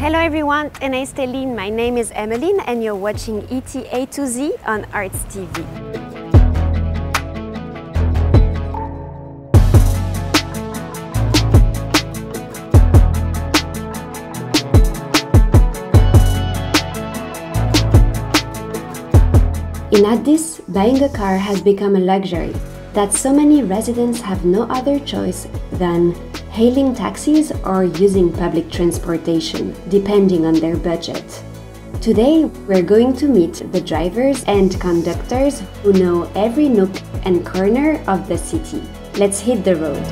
Hello everyone, ጤና ይስጥልኝ. My name is Emmeline and you're watching ETA to Z on Arts TV. In Addis, buying a car has become a luxury that so many residents have no other choice than hailing taxis or using public transportation, depending on their budget. Today, we're going to meet the drivers and conductors who know every nook and corner of the city. Let's hit the road.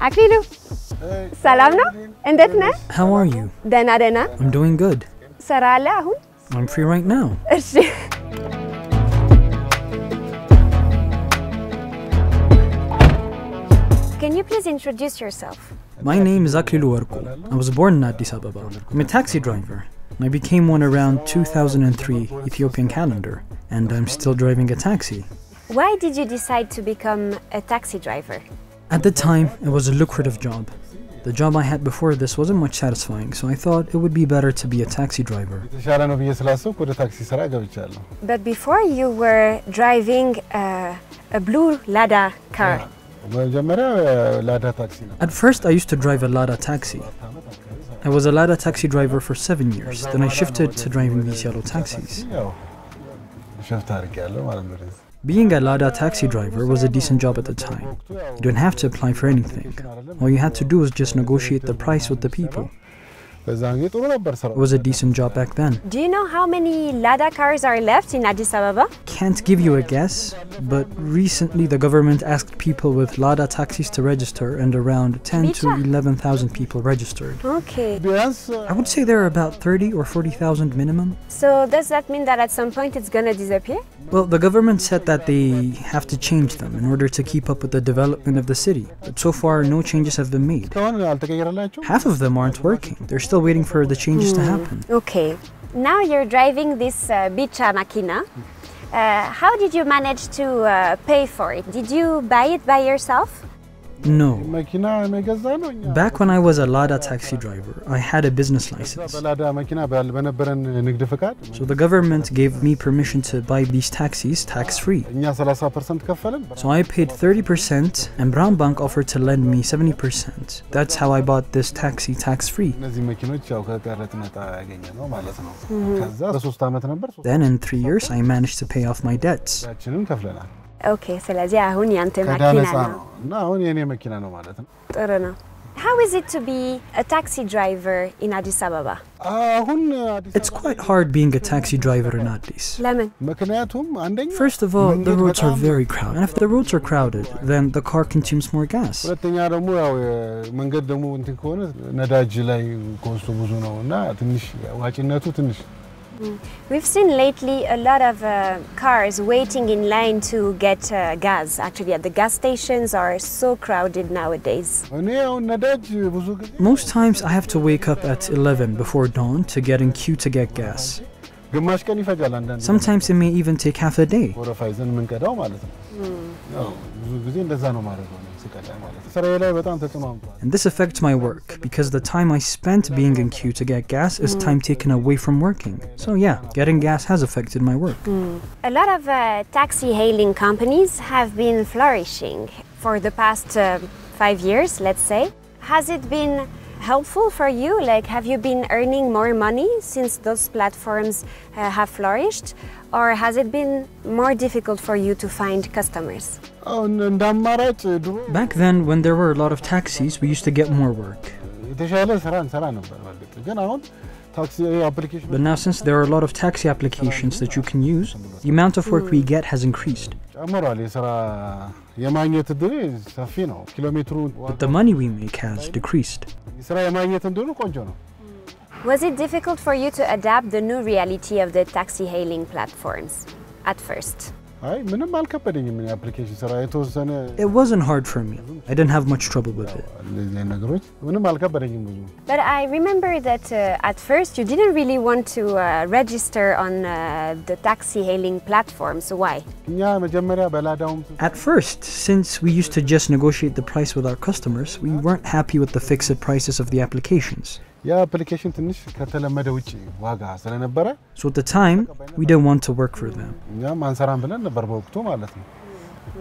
አክሊሉ ሰላም ነው? እንዴት ነህ? How are you? ደህና I'm doing good. ስራ አለ አሁን? I'm free right now. እሺ Can you please introduce yourself? My name is Aklilu Warku. I was born in Addis Ababa. I'm a taxi driver. I became one around 2003 Ethiopian calendar, and I'm still driving a taxi. Why did you decide to become a taxi driver? At the time, it was a lucrative job. The job I had before this wasn't much satisfying, so I thought it would be better to be a taxi driver. But before you were driving a blue Lada car. At first, I used to drive a Lada taxi. I was a Lada taxi driver for 7 years, then I shifted to driving these yellow taxis. Being a Lada taxi driver was a decent job at the time. You didn't have to apply for anything. All you had to do was just negotiate the price with the people. It was a decent job back then. Do you know how many Lada cars are left in Addis Ababa? Can't give you a guess, but recently the government asked people with Lada taxis to register, and around 10 to 11,000 people registered. Okay. I would say there are about 30 or 40,000 minimum. So does that mean that at some point it's gonna disappear? Well, the government said that they have to change them in order to keep up with the development of the city. But so far, no changes have been made. Half of them aren't working. They're still waiting for the changes to happen. Okay. Now you're driving this bicha makina. How did you manage to pay for it? Did you buy it by yourself? No. Back when I was a Lada taxi driver, I had a business license. So the government gave me permission to buy these taxis tax-free. So I paid 30% and Brown Bank offered to lend me 70%. That's how I bought this taxi tax-free. Then in 3 years, I managed to pay off my debts. Okay, ስለዚህ አሁን ያንተ መኪና ነው። ጥሩ ነው። How is it to be a taxi driver in Addis Ababa? It's quite hard being a taxi driver in Addis. ለምን? First of all, the roads are very crowded. And if the roads are crowded, then the car consumes more gas. We've seen lately a lot of cars waiting in line to get gas. Actually, at the gas stations are so crowded nowadays. Most times I have to wake up at 11 before dawn to get in queue to get gas. Sometimes it may even take half a day. And this affects my work because the time I spent being in queue to get gas is time taken away from working. So yeah, getting gas has affected my work. A lot of taxi hailing companies have been flourishing for the past 5 years, let's say. Has it been helpful for you? Like, have you been earning more money since those platforms have flourished? Or has it been more difficult for you to find customers? Back then, when there were a lot of taxis, we used to get more work. But now, since there are a lot of taxi applications that you can use, the amount of work we get has increased. But the money we make has decreased. Was it difficult for you to adapt the new reality of the taxi hailing platforms at first? It wasn't hard for me. I didn't have much trouble with it. But I remember that at first you didn't really want to register on the taxi hailing platform, so why? At first, since we used to just negotiate the price with our customers, we weren't happy with the fixed prices of the applications. So at the time, we didn't want to work for them.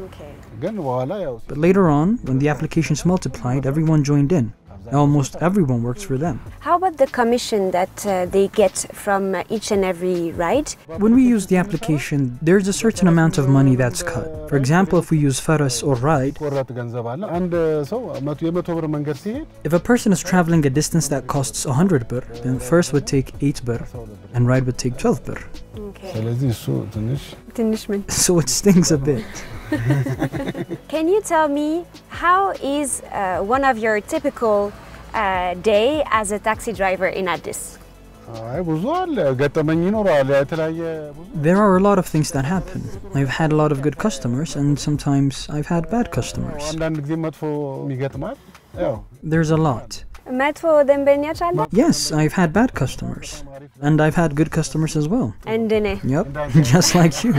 Okay. But later on, when the applications multiplied, everyone joined in. Now almost everyone works for them. How about the commission that they get from each and every ride? When we use the application, there's a certain amount of money that's cut. For example, if we use Frash or ride, if a person is traveling a distance that costs 100 birr, then Frash would take 8 birr and ride would take 12 birr. Okay. So it stings a bit. Can you tell me how is one of your typical day as a taxi driver in Addis? There are a lot of things that happen. I've had a lot of good customers and sometimes I've had bad customers. There's a lot. Yes, I've had bad customers. And I've had good customers as well. And Yep, just like you.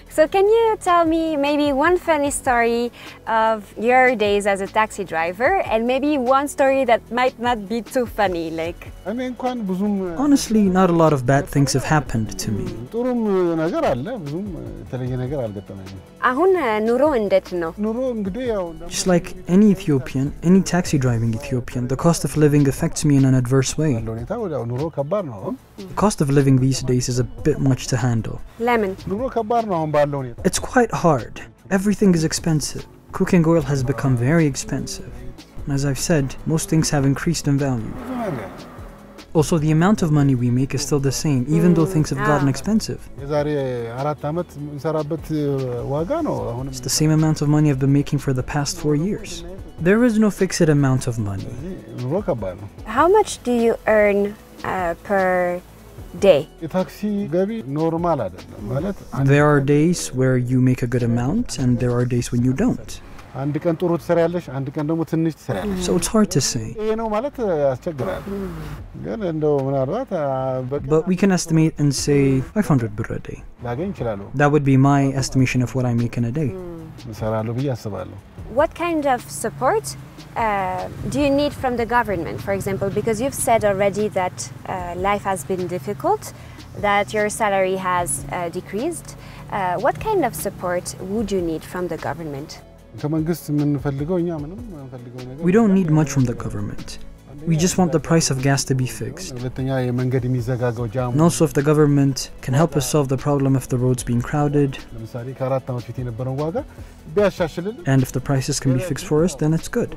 So can you tell me maybe one funny story of your days as a taxi driver and maybe one story that might not be too funny, like? Honestly, not a lot of bad things have happened to me. አሁን ኑሮ እንዴት ነው? Just like any Ethiopian, any taxi driving Ethiopian, the cost of living affects me in an adverse way. The cost of living these days is a bit much to handle. ለምን? It's quite hard. Everything is expensive. Cooking oil has become very expensive. As I've said, most things have increased in value. Also, the amount of money we make is still the same, even though things have gotten expensive. It's the same amount of money I've been making for the past 4 years. There is no fixed amount of money. How much do you earn per day? There are days where you make a good amount, and there are days when you don't. So it's hard to say. But we can estimate and say 500 birr a day. That would be my estimation of what I make in a day. What kind of support do you need from the government, for example? Because you've said already that life has been difficult, that your salary has decreased. What kind of support would you need from the government? We don't need much from the government. We just want the price of gas to be fixed. And also if the government can help us solve the problem of the roads being crowded, and if the prices can be fixed for us, then it's good.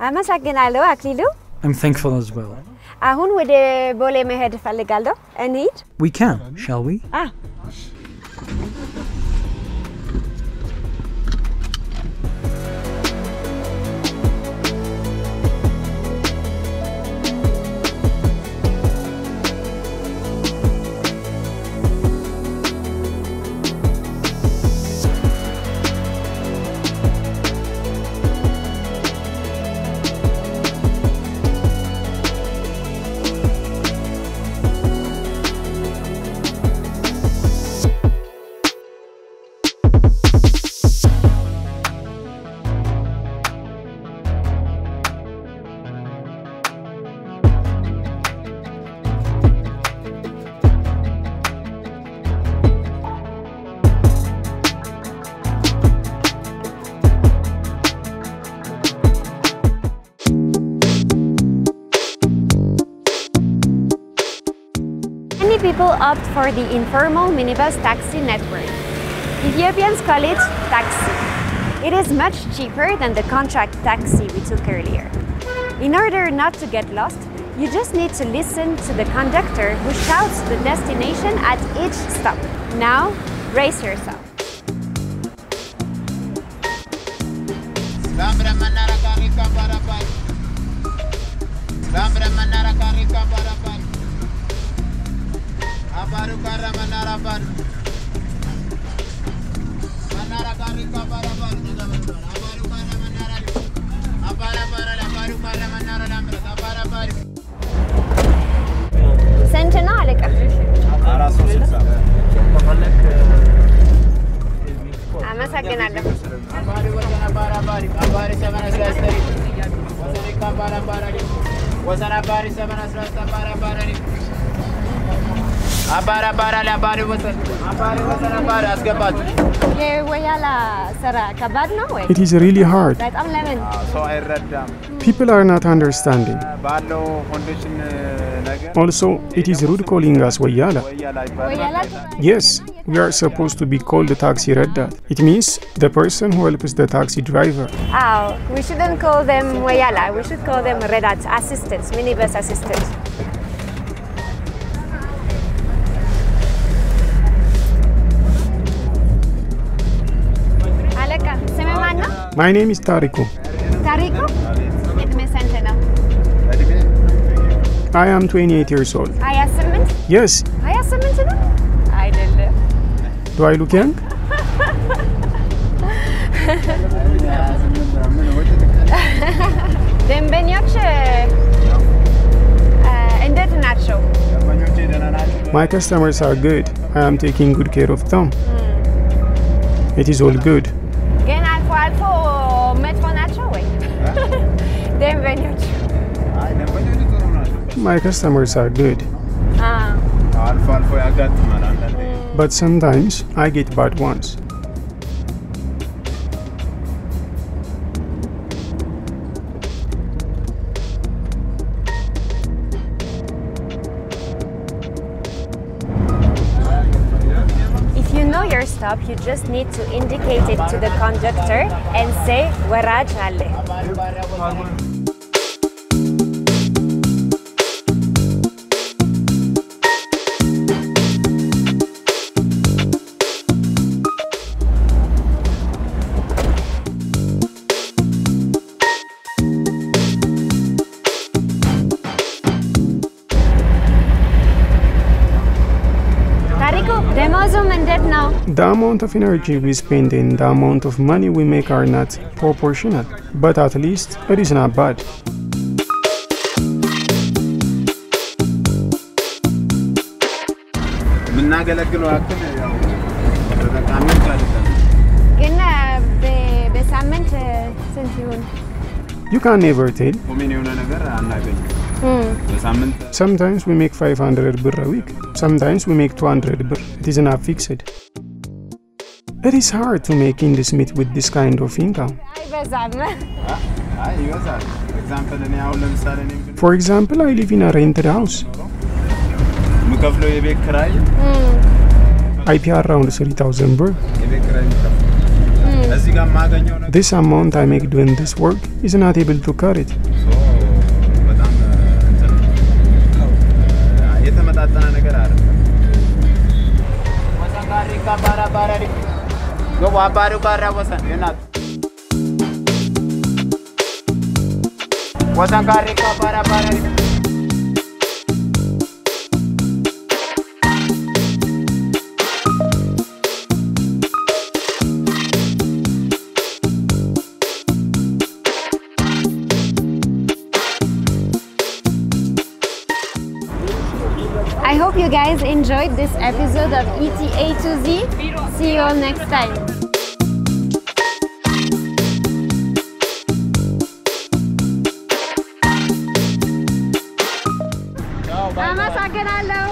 አመሰግናለሁ አክሊሉ። I'm thankful as well. አሁን ወደ ቦሌ መሄድ እፈልጋለሁ። እንሂድ? We can, shall we? People opt for the informal minibus taxi network. Ethiopians call it taxi. It is much cheaper than the contract taxi we took earlier. In order not to get lost, you just need to listen to the conductor who shouts the destination at each stop. Now, brace yourself. ስንት ነው አለቃ? 460 አመሰግናለሁ። It is really hard. People are not understanding. Also, it is rude calling us Wayala. Yes, we are supposed to be called the taxi Reddat. It means the person who helps the taxi driver. Oh, we shouldn't call them Wayala. We should call them Reddat assistants, minibus assistants. My name is Tariku. Tariku? I am 28 years old. Yes. Do I look young? ደንበኞች እንዴት ናቸው? My customers are good. I am taking good care of them. It is all good. ግን አልፎ አልፎ መጥፎ ናቸው ወይ? ደንበኞች My customers are good. But sometimes I get bad ones. If you know your stop, you just need to indicate it to the conductor and say ወራጅ አለ. The amount of energy we spend and the amount of money we make are not proportional, but at least it is not bad. You can never tell. Sometimes we make 500 birr a week. Sometimes we make 200 birr. It is not fixed. It is hard to make ends meet with this kind of income. For example, I live in a rented house. I pay around 3,000 birr. This amount I make doing this work is not able to cut it. I hope you guys enjoyed this episode of ETA to Z. See you all next time. አመሰግናለሁ።